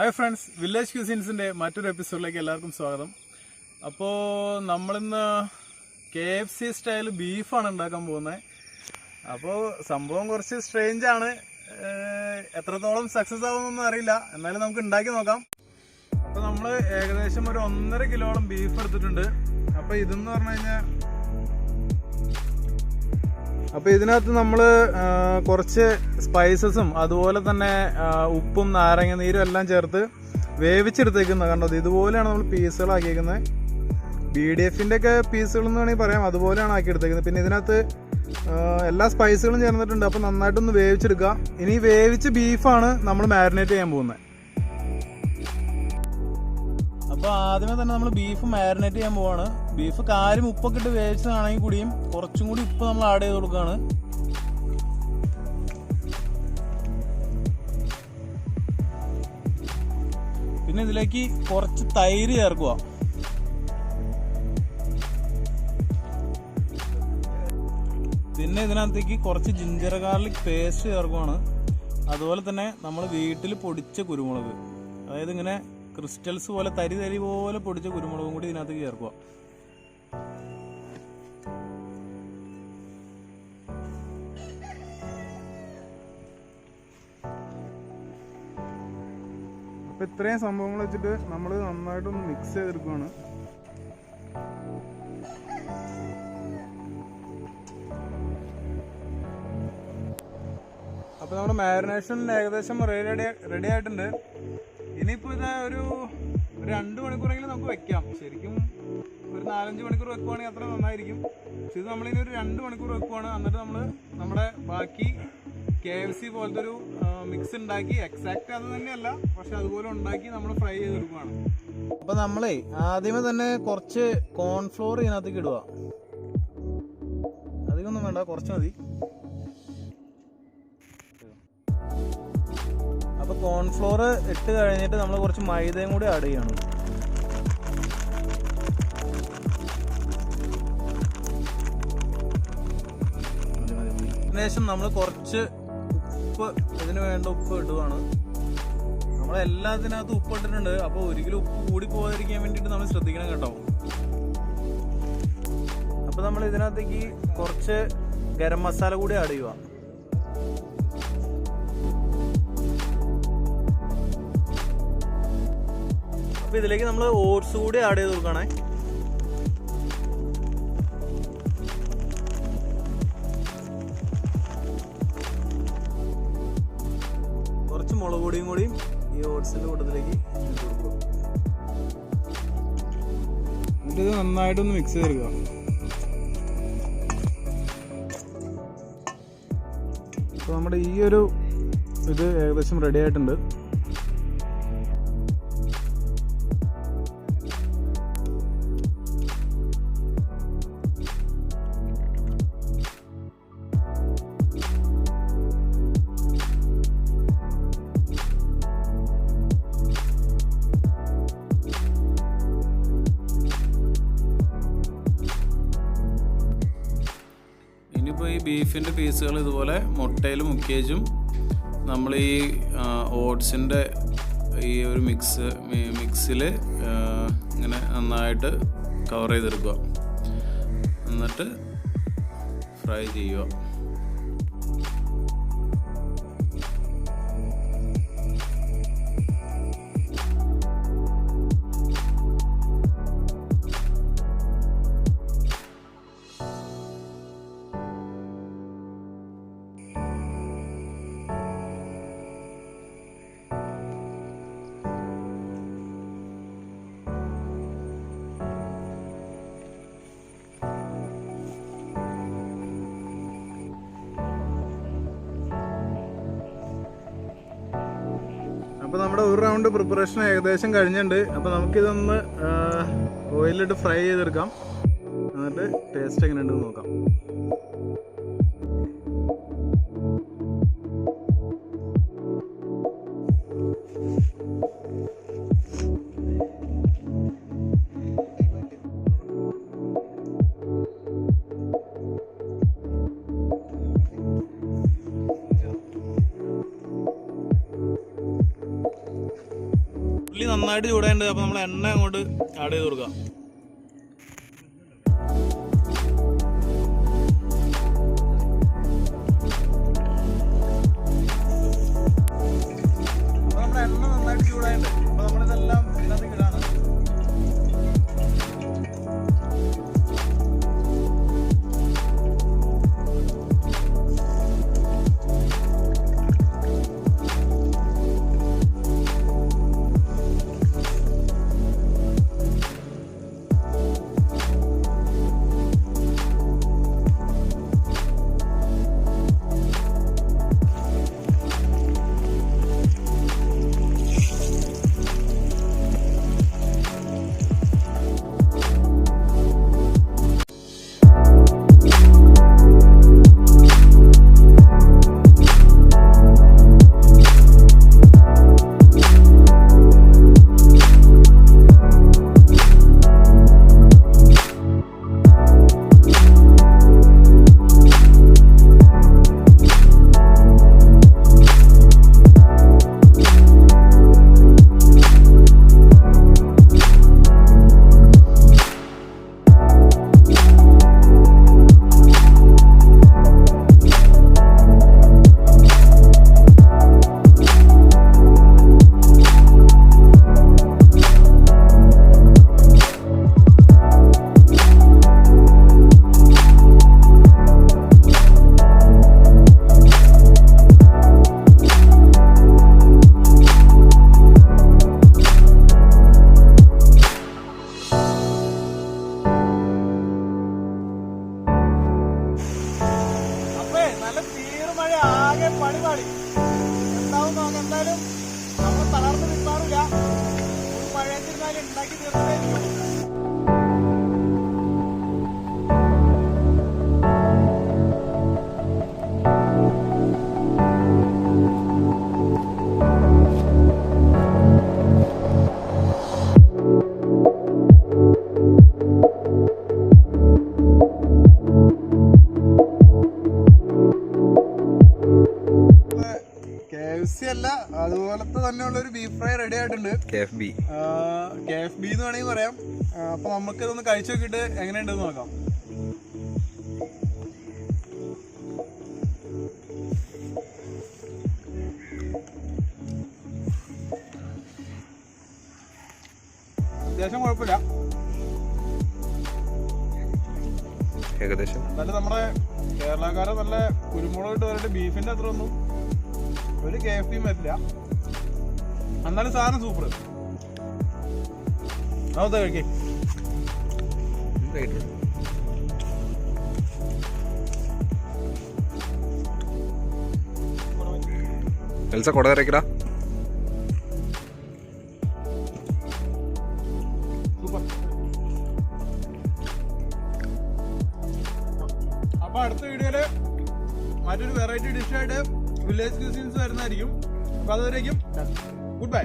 Hi friends, village ക്യൂസിൻസിൻ്റെ മറ്റൊരു എപ്പിസോഡിലേക്ക് എല്ലാവർക്കും സ്വാഗതം. അപ്പോൾ നമ്മളിന്ന് KFC സ്റ്റൈൽ ബീഫാണ് ഉണ്ടാക്കാൻ പോകുന്നത്. അപ്പോൾ സംഭവം കുറച്ച് സ്ട്രേഞ്ചാണ്, എത്രത്തോളം സക്സസ് ആവുമെന്നൊന്നും അറിയില്ല, എന്നാലും നമുക്ക് ഉണ്ടാക്കി നോക്കാം. അപ്പോൾ നമ്മൾ ഏകദേശം ഒരു 1.5 കിലോളം ബീഫ് എടുത്തിട്ടുണ്ട്. അപ്പോൾ ഇതെന്ന് പറഞ്ഞു കഴിഞ്ഞാൽ ഇതിനകത്ത് നമ്മൾ കുറച്ച് സ്പൈസസും അതുപോലെ തന്നെ ഉപ്പും നാരങ്ങ നീരും എല്ലാം ചേർത്ത് വേവിച്ചെടുത്തേക്കുന്നത്. കണ്ടത് ഇതുപോലെയാണ് നമ്മൾ പീസുകളാക്കിയേക്കുന്നത്. BDFന്റെ ഒക്കെ പീസുകൾ എന്ന് വേണമെങ്കിൽ പറയാം, അതുപോലെയാണ് ആക്കിയെടുത്തേക്കുന്നത്. പിന്നെ ഇതിനകത്ത് എല്ലാ സ്പൈസുകളും ചേർന്നിട്ടുണ്ട്. അപ്പോൾ നന്നായിട്ടൊന്ന് വേവിച്ചെടുക്കുക. ഇനി വേവിച്ച ബീഫാണ് നമ്മൾ മാരിനേറ്റ് ചെയ്യാൻ പോകുന്നത്. അപ്പോൾ ആദ്യമേ തന്നെ നമ്മൾ ബീഫ് മാരിനേറ്റ് ചെയ്യാൻ പോവാണ്. ബീഫ് കാര്യം ഉപ്പൊക്കെ ഇട്ട് വേവിച്ചതാണെങ്കിൽ കൂടിയും കുറച്ചും കൂടി ഉപ്പ് നമ്മൾ ആഡ് ചെയ്ത് കൊടുക്കുകയാണ്. പിന്നെ ഇതിലേക്ക് കുറച്ച് തൈര് ചേർക്കുക. പിന്നെ ഇതിനകത്തേക്ക് കുറച്ച് ജിഞ്ചർ ഗാർലിക് പേസ്റ്റ് ചേർക്കുവാണ്. അതുപോലെ തന്നെ നമ്മൾ വീട്ടിൽ പൊടിച്ച കുരുമുളക്, അതായത് ഇങ്ങനെ ക്രിസ്റ്റൽസ് പോലെ തരി തരി പോലെ പൊടിച്ച കുരുമുളകും കൂടി ഇതിനകത്തേക്ക് ചേർക്കുക. അപ്പൊ ഇത്രയും സംഭവങ്ങൾ വെച്ചിട്ട് നമ്മൾ നന്നായിട്ടൊന്ന് മിക്സ് ചെയ്തെടുക്കുകയാണ്. അപ്പൊ നമ്മുടെ മാരിനേഷൻ ഏകദേശം റെഡി ആയിട്ടുണ്ട്. ഇനിയിപ്പോൾ ഇത് ഒരു 2 മണിക്കൂറെങ്കിലും നമുക്ക് വെക്കാം. ശരിക്കും ഒരു 4-5 മണിക്കൂർ വെക്കുവാണെങ്കിൽ അത്ര നന്നായിരിക്കും. പക്ഷെ ഇത് നമ്മളിനി ഒരു 2 മണിക്കൂർ വെക്കുവാണ്. എന്നിട്ട് നമ്മൾ നമ്മുടെ ബാക്കി KFC പോലത്തെ ഒരു മിക്സ് ഉണ്ടാക്കി, എക്സാക്റ്റ് അത് തന്നെയല്ല പക്ഷെ അതുപോലെ ഉണ്ടാക്കി നമ്മൾ ഫ്രൈ ചെയ്തെടുക്കുവാണ്. അപ്പോൾ നമ്മളെ ആദ്യമേ തന്നെ കുറച്ച് കോൺഫ്ലോർ ഇതിനകത്തേക്ക് ഇടുക. അധികമൊന്നും വേണ്ട, കുറച്ച് മതി. അപ്പോൾ കോൺഫ്ലോർ ഇട്ട് കഴിഞ്ഞിട്ട് നമ്മൾ കുറച്ച് മൈദയും കൂടി ആഡ് ചെയ്യണം. അതിനുശേഷം നമ്മൾ കുറച്ച് ഉപ്പ്, ഇതിന് വേണ്ട ഉപ്പ് ഇടുകയാണ്. നമ്മളെല്ലാത്തിനകത്തും ഉപ്പ് ഇട്ടിട്ടുണ്ട്. അപ്പോൾ ഒരിക്കലും ഉപ്പ് കൂടി പോകാതിരിക്കാൻ വേണ്ടിയിട്ട് നമ്മൾ ശ്രദ്ധിക്കണം കേട്ടോ. അപ്പോൾ നമ്മൾ ഇതിനകത്തേക്ക് കുറച്ച് ഗരം മസാല കൂടി ആഡ് ചെയ്യുക. അപ്പോൾ ഇതിലേക്ക് നമ്മൾ ഓട്സ് കൂടി ആഡ് ചെയ്ത് കൊടുക്കണേ. കുറച്ച് മുളക് പൊടിയും കൂടി ഈ ഓട്സിന്റെ കൂട്ടത്തിലേക്ക് ഇട്ട് കൊടുക്കുക. എന്നിട്ട് ഇത് നന്നായിട്ടൊന്ന് മിക്സ് ചെയ്തെടുക്കുക. അപ്പോൾ നമ്മുടെ ഈ ഒരു ഇത് ഏകദേശം റെഡി ആയിട്ടുണ്ട്. ഇനിയിപ്പോൾ ഈ ബീഫിൻ്റെ പീസുകൾ ഇതുപോലെ മുട്ടയിൽ മുക്കിയേച്ചും നമ്മൾ ഈ ഓട്സിൻ്റെ ഈ ഒരു മിക്സിൽ ഇങ്ങനെ നന്നായിട്ട് കവർ ചെയ്തെടുക്കുക. എന്നിട്ട് ഫ്രൈ ചെയ്യുക. അപ്പോൾ നമ്മുടെ ഒരു റൗണ്ട് പ്രിപ്പറേഷൻ ഏകദേശം കഴിഞ്ഞിട്ടുണ്ട്. അപ്പോൾ നമുക്കിതൊന്ന് ഓയിലിട്ട് ഫ്രൈ ചെയ്തെടുക്കാം. എന്നിട്ട് ടേസ്റ്റ് എങ്ങനെയുണ്ടെന്ന് നോക്കാം. ഉള്ളി നന്നായിട്ട് ചൂടായിട്ടുണ്ട്. അപ്പോൾ നമ്മൾ എണ്ണ അങ്ങോട്ട് ആഡ് ചെയ്ത് കൊടുക്കാം. അപ്പോൾ നമ്മുടെ എണ്ണ നന്നായിട്ട് ചൂടായിട്ടുണ്ട്. അപ്പോൾ നമ്മളിതെല്ലാം ഇതിനകത്തേക്ക് ഇടാണ്. എന്തായാലും നമ്മൾ തളർന്ന് നിൽക്കാറില്ല. മഴയത്തിരുന്നാലും ഉണ്ടാക്കി തീർച്ചയായിരിക്കും. അല്ല അതുപോലത്തെ തന്നെയുള്ള ഒരു ബീഫ് ഫ്രൈ റെഡി ആയിട്ടുണ്ട്. KFB എന്ന് വേണമെങ്കിൽ പറയാം. അപ്പൊ നമുക്ക് ഇതൊന്ന് കഴിച്ചു നോക്കിയിട്ട് എങ്ങനെയുണ്ടെന്ന് നോക്കാം. അത്യാവശ്യം കുഴപ്പമില്ല. ഏകദേശം എന്നാലും നമ്മുടെ കേരളക്കാരെ നല്ല കുരുമുളക് ഇട്ട് വരട്ടെ. ബീഫിന്റെ അത്ര ഒന്നും ഒരു KFB വരില്ല. എന്നാലും സാധനം സൂപ്പർ. അതെ കഴിക്കേ. സൂപ്പർ. അപ്പൊ അടുത്ത വീഡിയോയില് മറ്റൊരു വെറൈറ്റി ഡിഷായിട്ട് വില്ലേജ് ക്യൂസിൻസ് വരുന്നതായിരിക്കും. അപ്പൊ അതുവരേക്കും ഗുഡ് ബൈ.